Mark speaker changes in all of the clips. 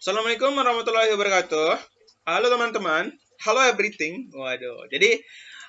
Speaker 1: Assalamualaikum warahmatullahi wabarakatuh. Halo teman-teman. Halo everything. Waduh. Jadi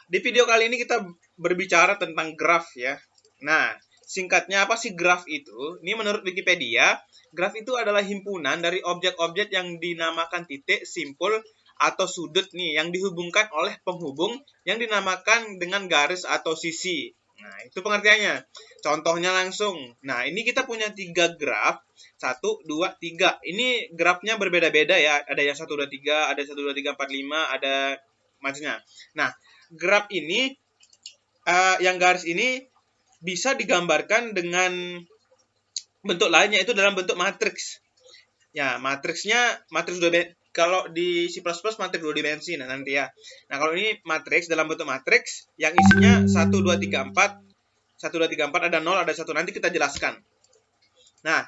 Speaker 1: di video kali ini kita berbicara tentang graf ya. Nah, singkatnya apa sih graf itu? Ini menurut Wikipedia, graf itu adalah himpunan dari objek-objek yang dinamakan titik, simpul, atau sudut nih yang dihubungkan oleh penghubung yang dinamakan dengan garis atau sisi. Nah, itu pengertiannya. Contohnya langsung. Nah, ini kita punya 3 graf. 1, 2, 3. Ini grafnya berbeda-beda ya. Ada yang 1, 2, 3, ada 1, 2, 3, 4, 5, ada macamnya. Nah, graf ini, yang garis ini bisa digambarkan dengan bentuk lainnya, itu dalam bentuk matriks. Ya, matriksnya matriks kalau di C++ matriks 2 dimensi nah nanti ya. Nah, kalau ini matriks dalam bentuk matriks yang isinya 1, 2, 3, 4, 1, 2, 3, 4 ada 0, ada 1. Nanti kita jelaskan. Nah,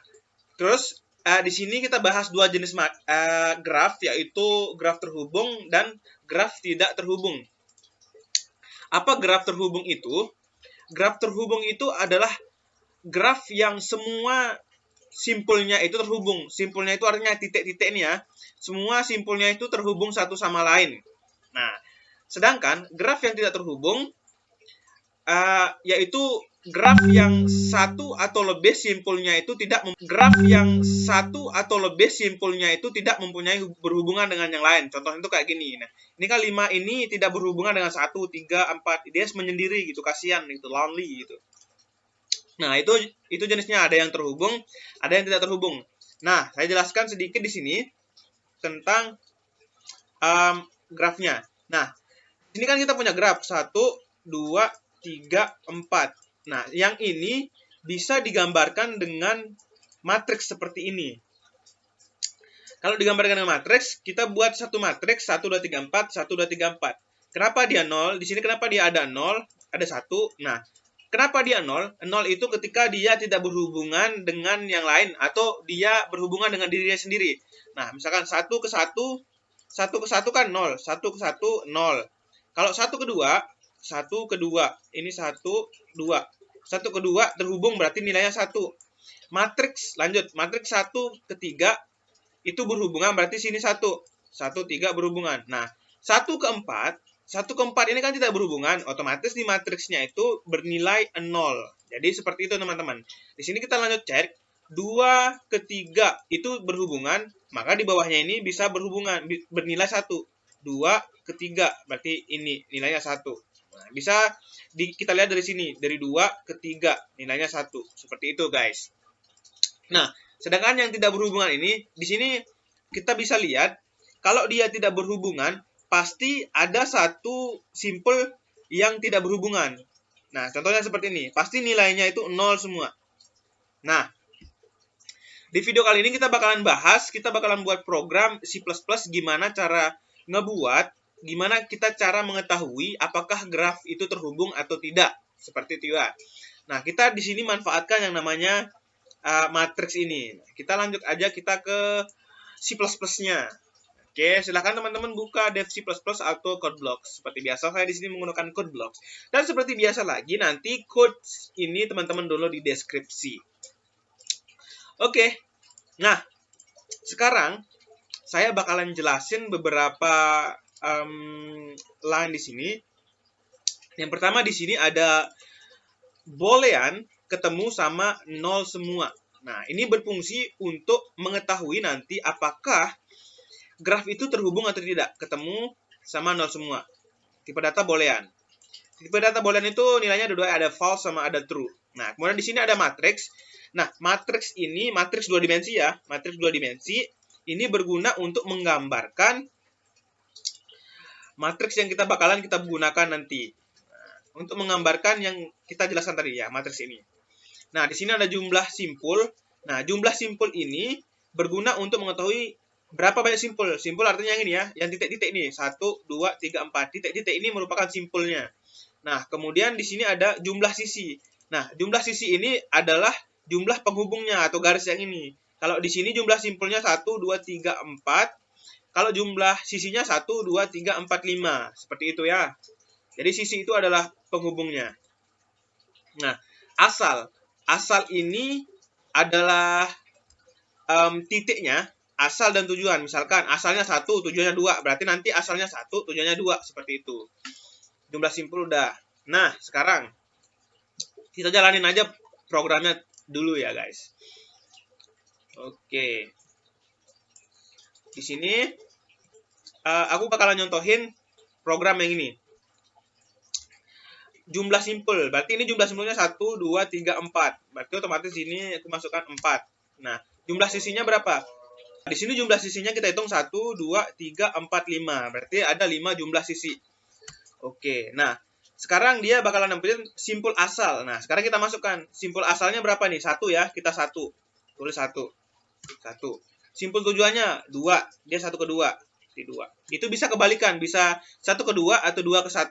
Speaker 1: terus di sini kita bahas 2 jenis graf, yaitu graf terhubung dan graf tidak terhubung. Apa graf terhubung itu? Graf terhubung itu adalah graf yang semua simpulnya itu terhubung. Simpulnya itu artinya titik-titik ini ya. Semua simpulnya itu terhubung satu sama lain. Nah, sedangkan graf yang tidak terhubung yaitu graf yang satu atau lebih simpulnya itu tidak mempunyai berhubungan dengan yang lain. Contohnya itu kayak gini. Nah, ini kan 5 ini tidak berhubungan dengan 1, 3, 4. Dia menyendiri gitu, kasihan gitu, lonely gitu. Nah, itu jenisnya, ada yang terhubung, ada yang tidak terhubung. Nah, saya jelaskan sedikit di sini tentang grafnya. Nah, ini kan kita punya graf 1, 2, 3, 4. Nah, yang ini bisa digambarkan dengan matriks seperti ini. Kalau digambarkan dengan matriks, kita buat satu matriks 1, 2, 3, 4, 1, 2, 3, 4. Kenapa dia 0? Di sini kenapa dia ada 0, ada 1. Nah, kenapa dia 0? 0 itu ketika dia tidak berhubungan dengan yang lain atau dia berhubungan dengan dirinya sendiri. Nah, misalkan 1 ke 1, 1 ke 1 kan 0, 1 ke 1 0. Kalau 1 ke 2, 1 ke 2, ini 1, 2. 1 ke 2 terhubung berarti nilainya 1. Matriks, lanjut, matriks 1 ke 3 itu berhubungan berarti sini 1. 1, 3 berhubungan. Nah, 1 ke 4, 1 ke 4 ini kan tidak berhubungan, otomatis di matriksnya itu bernilai 0. Jadi seperti itu teman-teman. Di sini kita lanjut cek, 2 ke 3 itu berhubungan, maka di bawahnya ini bisa berhubungan, bernilai 1. 2 ke 3, berarti ini nilainya 1. Nah, bisa kita lihat dari sini, dari 2 ke 3, nilainya 1. Seperti itu guys. Nah, sedangkan yang tidak berhubungan ini, di sini kita bisa lihat, kalau dia tidak berhubungan, pasti ada satu simpul yang tidak berhubungan. Nah, contohnya seperti ini, pasti nilainya itu 0 semua. Nah, di video kali ini kita bakalan buat program C++ gimana cara gimana kita cara mengetahui apakah graf itu terhubung atau tidak. Seperti itu ya. Nah, kita di sini manfaatkan yang namanya matriks ini. Kita lanjut aja, kita ke C++-nya. Oke, silahkan teman-teman buka Dev C++ atau CodeBlocks. Seperti biasa, saya di sini menggunakan CodeBlocks. Dan seperti biasa lagi, nanti code ini teman-teman download di deskripsi. Oke, nah, sekarang saya bakalan jelasin beberapa line di sini. Yang pertama di sini ada boolean ketemu sama 0 semua. Nah, ini berfungsi untuk mengetahui nanti apakah graf itu terhubung atau tidak. Ketemu sama 0 semua. Tipe data boolean. Tipe data boolean itu nilainya ada false sama ada true. Nah, kemudian di sini ada matriks. Nah, matriks ini matriks 2 dimensi ya. Matriks 2 dimensi ini berguna untuk menggambarkan matriks yang kita gunakan nanti. Nah, untuk menggambarkan yang kita jelaskan tadi ya, matriks ini. Nah, di sini ada jumlah simpul. Nah, jumlah simpul ini berguna untuk mengetahui berapa banyak simpul. Simpul artinya yang ini ya, yang titik-titik ini. 1, 2, 3, 4. Titik-titik ini merupakan simpulnya. Nah, kemudian di sini ada jumlah sisi. Nah, jumlah sisi ini adalah jumlah penghubungnya atau garis yang ini. Kalau di sini jumlah simpulnya 1, 2, 3, 4. Kalau jumlah sisinya 1, 2, 3, 4, 5. Seperti itu ya. Jadi sisi itu adalah penghubungnya. Nah, asal ini adalah titiknya. asal dan tujuan. Misalkan asalnya 1, tujuannya 2. Berarti nanti asalnya 1, tujuannya 2. Seperti itu. Jumlah simpul udah. Nah, sekarang kita jalanin aja programnya dulu ya, guys. Oke. Di sini aku bakalan nyontohin program yang ini. Jumlah simpul. Berarti ini jumlah simpulnya 1, 2, 3, 4. Berarti otomatis ini aku masukkan 4. Nah, jumlah sisinya berapa? Di sini jumlah sisinya kita hitung 1, 2, 3, 4, 5. Berarti ada 5 jumlah sisi. Oke, nah sekarang dia bakalan nampilin simpul asal. Nah, sekarang kita masukkan simpul asalnya berapa nih? 1 ya, kita 1. Tulis 1. 1. Simpul tujuannya 2. Dia 1 ke 2. 2. Itu bisa kebalikan, bisa 1 ke 2 atau 2 ke 1.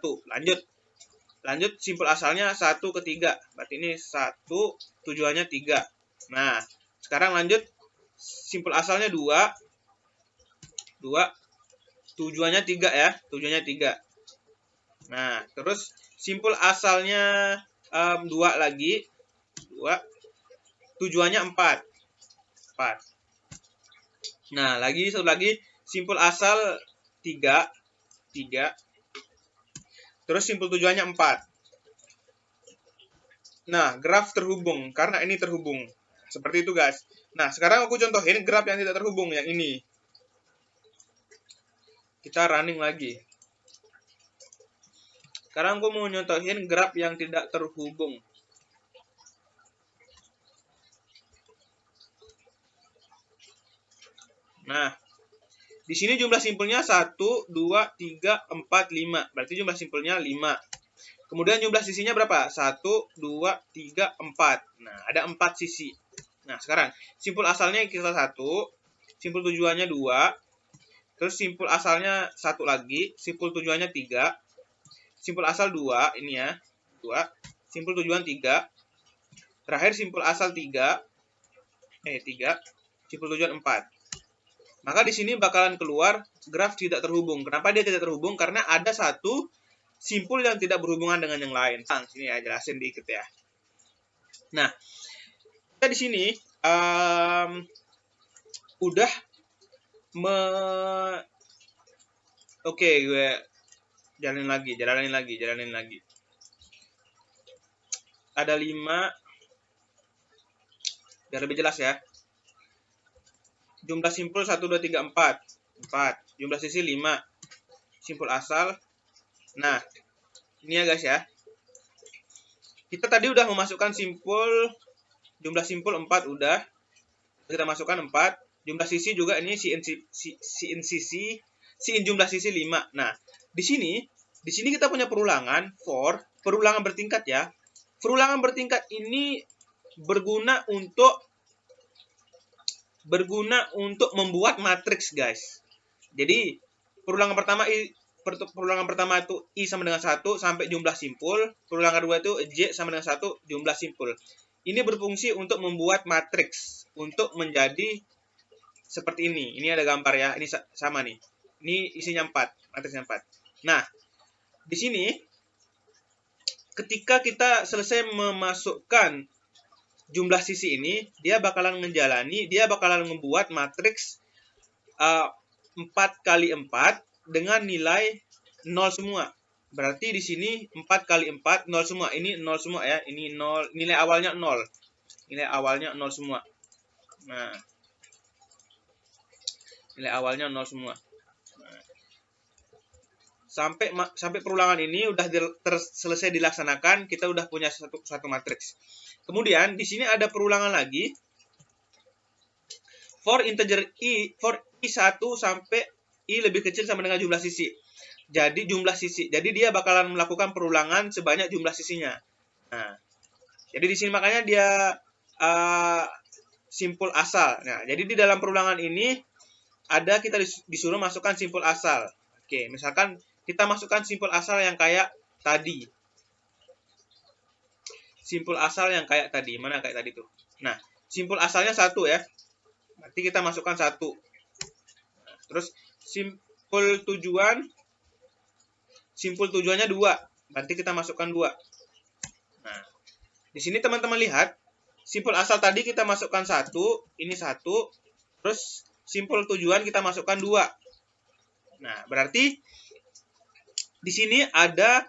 Speaker 1: Lanjut simpul asalnya 1 ke 3. Berarti ini 1, tujuannya 3. Nah, sekarang lanjut simpul asalnya 2. 2. Tujuannya 3 ya. Tujuannya 3. Nah, terus simpul asalnya 2 lagi. 2. Tujuannya 4. 4. Nah, satu lagi simpul asal 3. 3. Terus simpul tujuannya 4. Nah, graf terhubung. Karena ini terhubung. Seperti itu, guys. Nah, sekarang aku contohin graf yang tidak terhubung. Yang ini. Kita running lagi. Sekarang aku mau nyontohin graf yang tidak terhubung. Nah, di sini jumlah simpulnya 1, 2, 3, 4, 5. Berarti jumlah simpulnya 5. Kemudian jumlah sisinya berapa? 1, 2, 3, 4. Nah, ada 4 sisi. Nah, sekarang simpul asalnya kita 1, simpul tujuannya 2, terus simpul asalnya 1 lagi, simpul tujuannya 3, simpul asal 2, ini ya, 2, simpul tujuan 3, terakhir simpul asal 3, 3, simpul tujuan 4. Maka di sini bakalan keluar graf tidak terhubung. Kenapa dia tidak terhubung? Karena ada satu simpul yang tidak berhubungan dengan yang lain. Nah, sini ya jelasin dikit ya. Nah, kita di sini udah Oke, gue jalanin lagi. Ada 5. Biar lebih jelas ya. Jumlah simpul 1, 2, 3, 4. 4. Jumlah sisi 5. Simpul asal. Nah, ini ya guys ya. Kita tadi udah memasukkan jumlah simpul 4 udah. Kita masukkan 4. Jumlah sisi juga ini sin jumlah sisi 5. Nah, di sini kita punya perulangan for, perulangan bertingkat ya. Perulangan bertingkat ini berguna membuat matriks, guys. Jadi, perulangan pertama itu I sama dengan 1 sampai jumlah simpul. Perulangan kedua itu J sama dengan 1 jumlah simpul. Ini berfungsi untuk membuat matriks. Untuk menjadi seperti ini. Ini ada gambar ya. Ini sama nih. Ini isinya 4. Matriksnya 4. Nah, di sini, ketika kita selesai memasukkan jumlah sisi ini, dia bakalan membuat matriks 4 kali 4 dengan nilai 0 semua. Berarti di sini 4 kali 4 0 semua. Ini 0 semua ya. Ini 0, nilai awalnya 0. Nilai awalnya 0 semua. Nah, nilai awalnya 0 semua. Nah, sampai perulangan ini udah selesai dilaksanakan, kita udah punya satu matriks. Kemudian di sini ada perulangan lagi for integer i, for i1 sampai i lebih kecil sama dengan jumlah sisi. Jadi dia bakalan melakukan perulangan sebanyak jumlah sisinya. Nah, jadi di sini makanya dia simpul asal. Nah, jadi di dalam perulangan ini kita disuruh masukkan simpul asal. Oke, misalkan kita masukkan simpul asal yang kayak tadi. Simpul asal yang kayak tadi. Mana kayak tadi tuh? Nah, simpul asalnya 1 ya. Berarti kita masukkan 1. Nah, terus simpul tujuannya 2. Berarti kita masukkan 2. Nah, di sini teman-teman lihat, simpul asal tadi kita masukkan 1, ini 1, terus simpul tujuan kita masukkan 2. Nah, berarti di sini ada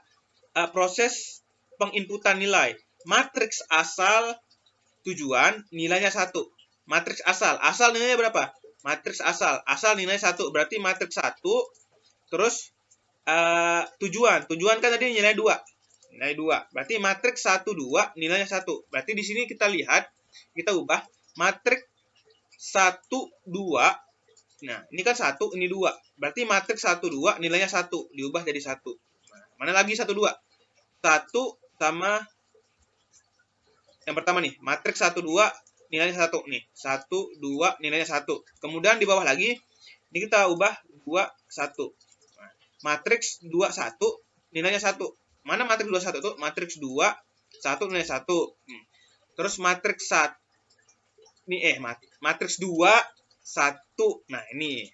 Speaker 1: proses penginputan nilai. Matriks asal tujuan nilainya 1. Matriks asal nilainya berapa? Matriks asal nilainya 1. Berarti matriks 1 terus tujuan kan tadi nilai 2. Nilai 2. Berarti matriks 1 2 nilainya 1. Berarti di sini kita lihat, kita ubah matriks 1 2. Nah, ini kan 1, ini 2. Berarti matriks 1 2 nilainya 1, diubah jadi 1. Nah, mana lagi 1 2? 1 sama yang pertama nih, matriks 1 2 nilainya 1 nih. 1 2 nilainya 1. Kemudian di bawah lagi ini kita ubah 2 1. Nah, matriks 2 1 nilainya 1. Mana matriks 2 1 itu? Matriks 2 1 nilai 1. Terus matriks 1 ini matriks 2 1. Nah, ini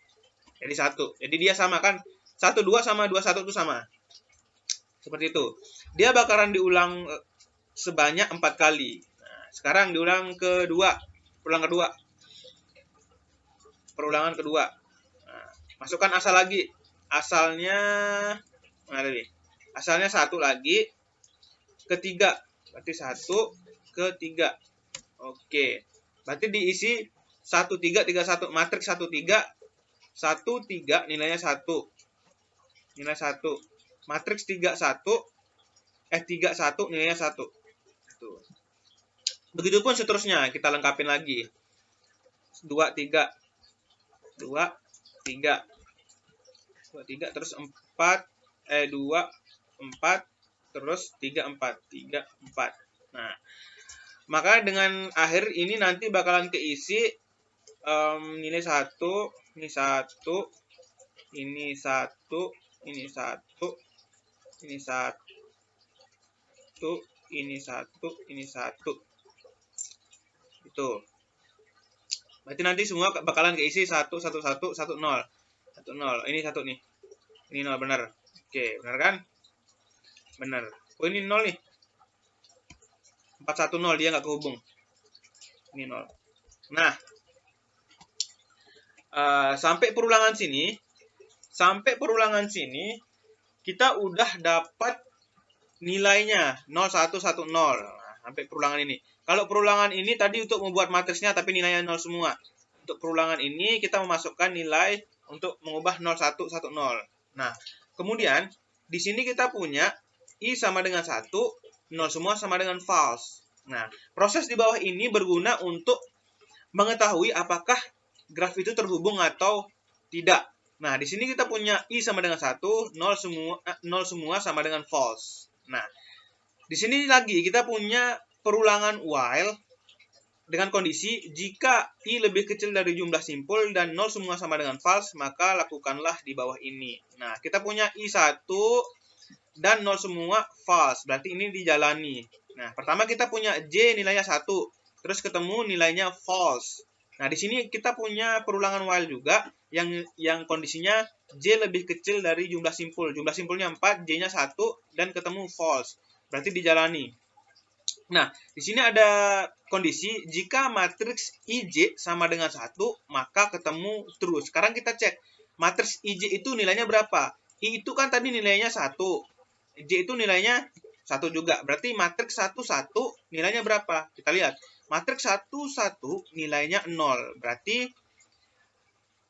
Speaker 1: jadi 1. Jadi dia sama kan? 1 2 sama 2 1 itu sama. Seperti itu. Dia bakalan diulang sebanyak 4 kali. Nah, sekarang diulang kedua. Perulangan kedua. Nah, masukkan asal lagi. Asalnya mana tadi? Asalnya 1 lagi. Ketiga. Berarti 1 ketiga. Oke. Berarti diisi 1 3 3 1. Matriks 1 3 1 3 nilainya 1. Nilai 1. Matriks 3 1 3 1 nilainya 1. Tuh. Begitupun seterusnya, kita lengkapin lagi. 2 3 2 3 2 3 terus 4 2 4 terus 3 4 3 4. Nah, maka dengan akhir ini nanti bakalan keisi nilai 1, ini 1, ini 1, ini 1, ini 1, ini 1, ini 1. Itu. Berarti nanti semua bakalan keisi 1 1 1 1 0. 1 0. Ini 1 nih. Ini 0 benar. Oke, benar kan? Benar. Oh, ini 0 nih. 4 1 0 dia nggak kehubung. Ini 0. Nah, sampai perulangan sini kita udah dapat nilainya 0 1 1 0. Nah, sampai perulangan ini. Kalau perulangan ini tadi untuk membuat matriksnya tapi nilainya 0 semua. Untuk perulangan ini kita memasukkan nilai untuk mengubah 0 1 1 0. Nah, kemudian di sini kita punya I sama dengan 1, 0 semua sama dengan false. Nah, proses di bawah ini berguna untuk mengetahui apakah graf itu terhubung atau tidak. Nah, di sini kita punya I sama dengan 1, 0 semua sama dengan false. Nah, di sini lagi kita punya perulangan while dengan kondisi jika I lebih kecil dari jumlah simpul dan 0 semua sama dengan false, maka lakukanlah di bawah ini. Nah, kita punya I 1 dan 0 semua false, berarti ini dijalani. Nah, pertama kita punya J nilainya 1, terus ketemu nilainya false. Nah, di sini kita punya perulangan while juga yang kondisinya J lebih kecil dari jumlah simpul. Jumlah simpulnya 4, J-nya 1 dan ketemu false. Berarti dijalani. Nah, di sini ada kondisi jika matriks IJ sama dengan 1, maka ketemu true. Sekarang kita cek. Matriks IJ itu nilainya berapa? I itu kan tadi nilainya 1. J itu nilainya 1 juga. Berarti matriks 1 1 nilainya berapa? Kita lihat. Matriks 1 1 nilainya 0. Berarti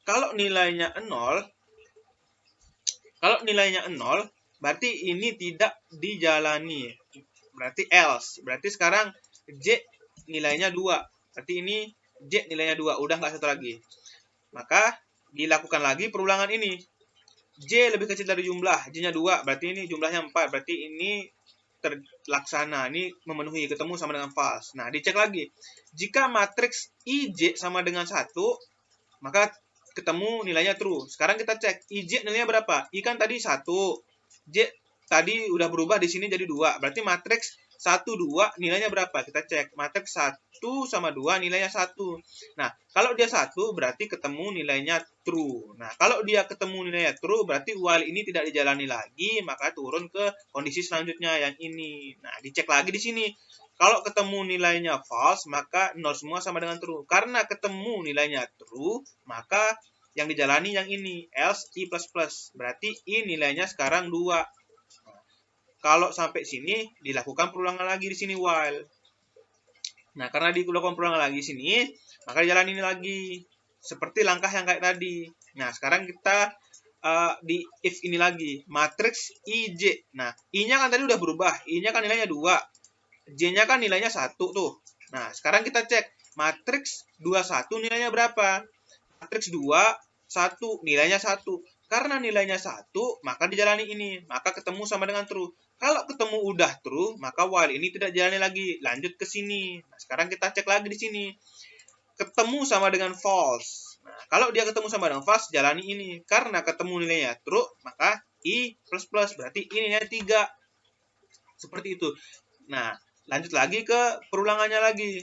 Speaker 1: kalau nilainya 0, berarti ini tidak dijalani. Berarti else. Berarti sekarang J nilainya 2. Berarti ini J nilainya 2. Udah nggak satu lagi. Maka dilakukan lagi perulangan ini. J lebih kecil dari jumlah. J-nya 2. Berarti ini jumlahnya 4. Berarti ini terlaksana. Ini memenuhi. Ketemu sama dengan false. Nah, dicek lagi. Jika matriks IJ sama dengan 1, maka ketemu nilainya true. Sekarang kita cek. IJ nilainya berapa? I kan tadi 1. J tadi udah berubah di sini jadi 2. Berarti matriks 1, 2 nilainya berapa? Kita cek. Matriks 1 sama 2 nilainya 1. Nah, kalau dia 1 berarti ketemu nilainya true. Nah, kalau dia ketemu nilainya true berarti while ini tidak dijalani lagi, maka turun ke kondisi selanjutnya yang ini. Nah, dicek lagi di sini. Kalau ketemu nilainya false, maka 0 semua sama dengan true. Karena ketemu nilainya true, maka yang dijalani yang ini, else i++. Berarti i nilainya sekarang 2. Kalau sampai sini, dilakukan perulangan lagi di sini while. Nah, karena dilakukan perulangan lagi sini, maka dijalani ini lagi. Seperti langkah yang kayak tadi. Nah, sekarang kita di if ini lagi. Matriks IJ. Nah, I-nya kan tadi udah berubah. I-nya kan nilainya 2. J-nya kan nilainya 1 tuh. Nah, sekarang kita cek. Matriks 21 nilainya berapa? Matriks 2, 1. Nilainya 1. Karena nilainya 1, maka dijalani ini. Maka ketemu sama dengan true. Kalau ketemu udah true, maka while ini tidak jalani lagi. Lanjut ke sini. Nah, sekarang kita cek lagi di sini. Ketemu sama dengan false. Nah, kalau dia ketemu sama dengan false, jalani ini. Karena ketemu nilainya true, maka I++. Berarti ini nilainya 3. Seperti itu. Nah, lanjut lagi ke perulangannya lagi.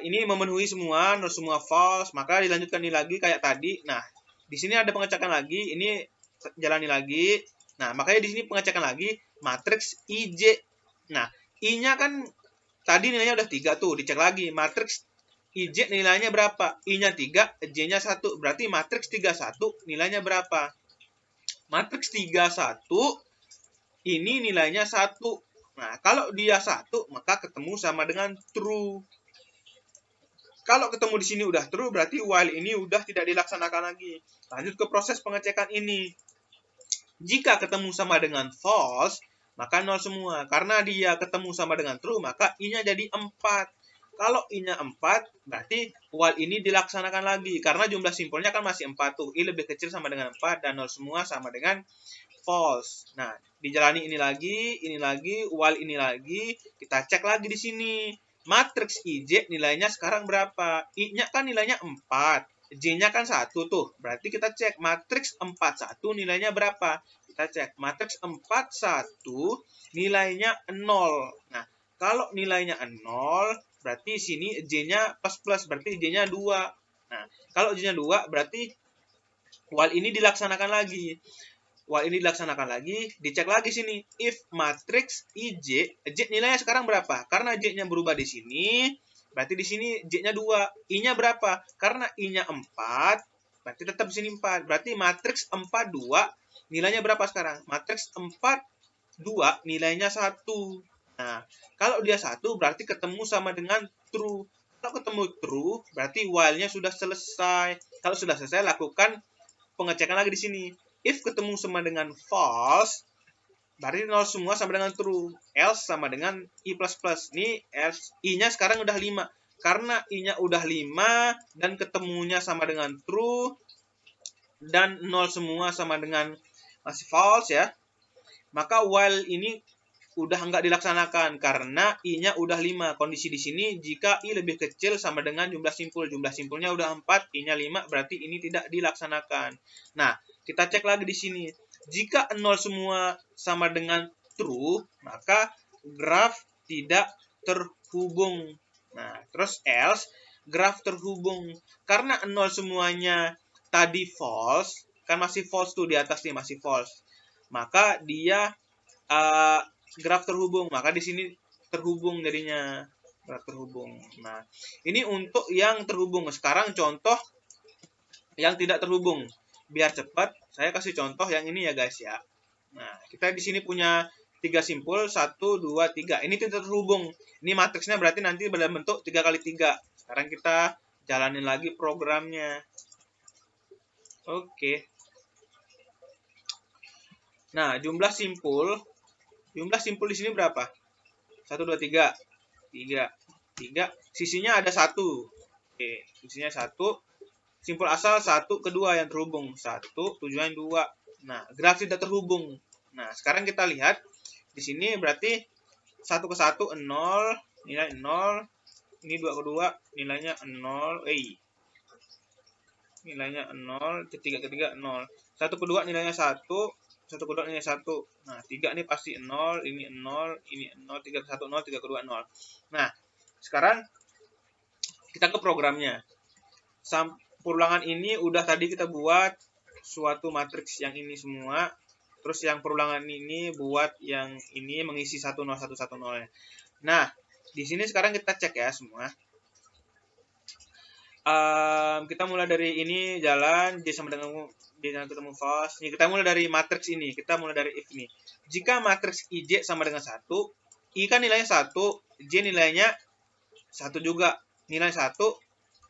Speaker 1: Ini memenuhi semua, semua false, maka dilanjutkan ini lagi kayak tadi. Nah, di sini ada pengecekan lagi, ini jalani lagi. Nah, makanya di sini pengecekan lagi matriks IJ. Nah, I-nya kan tadi nilainya udah 3 tuh, dicek lagi. Matriks IJ nilainya berapa? I-nya 3, J-nya 1. Berarti matriks 31 nilainya berapa? Matriks 31 ini nilainya 1. Nah, kalau dia 1, maka ketemu sama dengan true. Kalau ketemu di sini udah true, berarti while ini udah tidak dilaksanakan lagi. Lanjut ke proses pengecekan ini. Jika ketemu sama dengan false, maka 0 semua. Karena dia ketemu sama dengan true, maka I-nya jadi 4. Kalau I-nya 4, berarti while ini dilaksanakan lagi. Karena jumlah simpulnya kan masih 4 tuh. I lebih kecil sama dengan 4, dan 0 semua sama dengan false. Nah, dijalani ini lagi, while ini lagi. Kita cek lagi di sini. Matriks IJ nilainya sekarang berapa? I-nya kan nilainya 4. J-nya kan 1 tuh. Berarti kita cek matriks 41 nilainya berapa? Kita cek matriks 41 nilainya 0. Nah, kalau nilainya 0, berarti sini J-nya plus, berarti J-nya 2. Nah, kalau J-nya 2, berarti while ini dilaksanakan lagi. While ini dilaksanakan lagi, dicek lagi sini. If matriks IJ, J nilainya sekarang berapa? Karena J-nya berubah di sini, berarti di sini J-nya 2. I-nya berapa? Karena I-nya 4, berarti tetap di sini 4. Berarti matriks 42 nilainya berapa sekarang? Matriks 42 nilainya 1. Nah, kalau dia 1 berarti ketemu sama dengan true. Kalau ketemu true, berarti while-nya sudah selesai. Kalau sudah selesai, lakukan pengecekan lagi di sini. If ketemu sama dengan false, berarti 0 semua sama dengan true. Else sama dengan I++. Ini I-nya sekarang udah 5. Karena I-nya udah 5 dan ketemunya sama dengan true, dan 0 semua sama dengan masih false ya, maka while ini udah nggak dilaksanakan karena I-nya udah 5. Kondisi di sini jika I lebih kecil sama dengan jumlah simpul. Jumlah simpulnya udah 4, I-nya 5, berarti ini tidak dilaksanakan. Nah, kita cek lagi di sini. Jika 0 semua sama dengan true, maka graf tidak terhubung. Nah, terus else, graf terhubung. Karena 0 semuanya tadi false, kan masih false tuh di atas nih, masih false. Maka dia graf terhubung, maka di sini terhubung jadinya, graf terhubung. Nah, ini untuk yang terhubung. Sekarang contoh yang tidak terhubung. Biar cepat, saya kasih contoh yang ini ya guys ya. Nah, kita di sini punya 3 simpul, 1, 2, 3. Ini tidak terhubung. Ini matriksnya berarti nanti dalam bentuk 3 kali 3. Sekarang kita jalanin lagi programnya. Oke. Nah, jumlah simpul di sini berapa? 1, 2, 3. 3. Sisinya ada 1. Oke, sisinya 1. Simpul asal 1, kedua yang terhubung. 1, tujuan 2. Nah, graf tidak terhubung. Nah, sekarang kita lihat. Di sini berarti 1 ke 1, 0. Nilai 0. Ini 2 ke 2, nilainya 0. Nilainya 0. 3 ke 3, 0. 1 ke 2, nilainya 1. 1 ke 2 nilainya 1. Nah, 3 ini pasti 0. Ini 0. Ini 0. 3 ke 1, 0. 3 ke 2, 0. Nah, sekarang kita ke programnya. Perulangan ini udah tadi kita buat suatu matriks yang ini semua. Terus yang perulangan ini buat yang ini mengisi 10, 1, 1, 0. Nah, di sini sekarang kita cek ya semua. Kita mulai dari ini jalan J sama dengan D dan ketemu false. Ini kita mulai dari matriks ini. Kita mulai dari if ini. Jika matriks IJ sama dengan 1, I kan nilainya 1, J nilainya 1 juga. Nilai 1.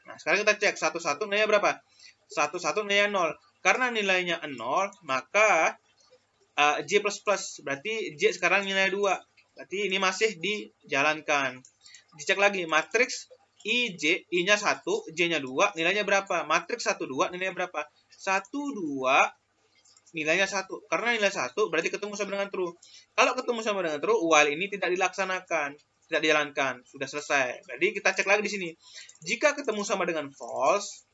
Speaker 1: Nah, sekarang kita cek 1 nilainya berapa? 1 nilainya 0. Karena nilainya 0, maka J++. Berarti J sekarang nilai 2. Berarti ini masih dijalankan. Dicek lagi matriks IJ, I-nya 1, J-nya 2, nilainya berapa? Matriks 1, 2, nilainya berapa? 1, 2, nilainya 1. Karena nilai 1 berarti ketemu sama dengan true. Kalau ketemu sama dengan true, while ini tidak dilaksanakan, tidak dijalankan, sudah selesai. Jadi kita cek lagi di sini. Jika ketemu sama dengan false,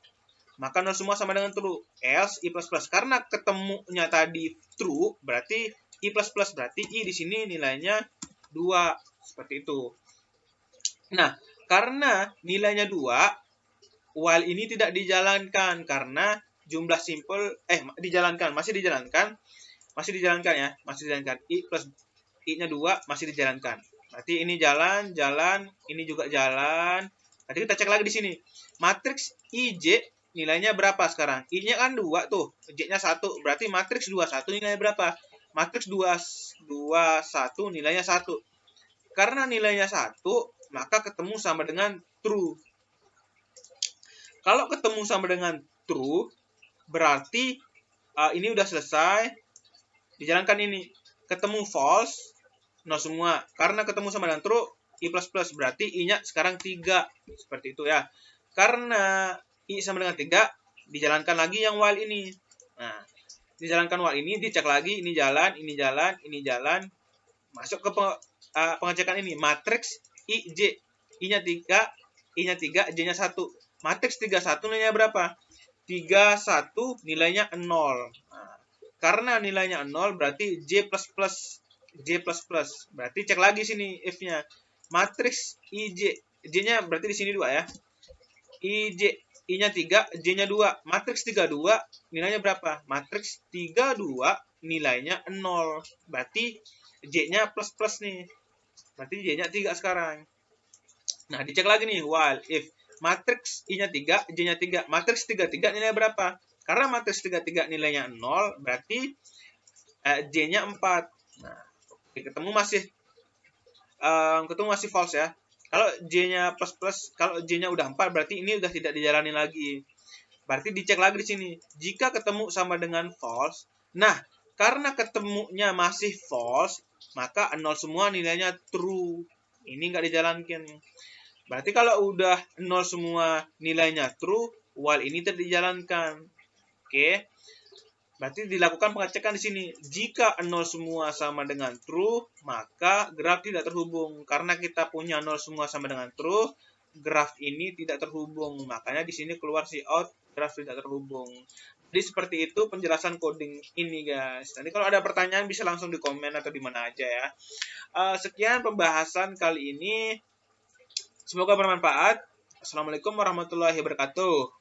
Speaker 1: maka 0 semua sama dengan true. Else I++. Karena ketemunya tadi true, berarti I++. Berarti I di sini nilainya 2. Seperti itu. Nah, karena nilainya 2, while ini tidak dijalankan karena jumlah simple masih dijalankan ya, masih dijalankan. I-nya 2 masih dijalankan. Berarti ini jalan, ini juga jalan. Nanti kita cek lagi di sini. Matriks IJ nilainya berapa sekarang? I-nya kan 2 tuh, J-nya 1. Berarti matriks 21 nilainya berapa? Matriks 21 nilainya 1. Karena nilainya 1, maka ketemu sama dengan true. Kalau ketemu sama dengan true, berarti ini udah selesai. Dijalankan ini. Ketemu false, 0 semua. Karena ketemu sama dengan true, I++. Berarti I-nya sekarang 3. Seperti itu ya. Karena I sama dengan 3, dijalankan lagi yang while ini. Nah, dijalankan while ini, dicek lagi. Ini jalan, ini jalan, ini jalan. Masuk ke pengecekan ini. Matriks IJ. I-nya 3, I-nya 3, J-nya 1. Matriks 31 nilainya berapa? 31 nilainya 0. Nah, karena nilainya 0 berarti J++. Berarti cek lagi sini if-nya. Matriks IJ. J-nya berarti di sini 2 ya. IJ. I-nya 3, J-nya 2. Matriks 32 nilainya berapa? Matriks 32 nilainya 0. Berarti J-nya plus nih. Berarti J-nya 3 sekarang. Nah, dicek lagi nih while if matriks I-nya 3, J-nya 3. Matriks 33 nilainya berapa? Karena matriks 33 nilainya 0, berarti J-nya 4. Nah, ketemu masih false ya. Kalau J-nya kalau J-nya udah 4, berarti ini udah tidak dijalani lagi. Berarti dicek lagi di sini. Jika ketemu sama dengan false, nah, karena ketemunya masih false, maka 0 semua nilainya true. Ini nggak dijalankan. Berarti kalau udah 0 semua nilainya true, while ini tidak dijalankan. Oke. Berarti dilakukan pengecekan di sini. Jika 0 semua sama dengan true, maka graf tidak terhubung. Karena kita punya 0 semua sama dengan true, graf ini tidak terhubung. Makanya di sini keluar si out, graf tidak terhubung. Jadi seperti itu penjelasan coding ini guys. Nanti kalau ada pertanyaan bisa langsung di komen atau di mana aja ya. Sekian pembahasan kali ini. Semoga bermanfaat. Assalamualaikum warahmatullahi wabarakatuh.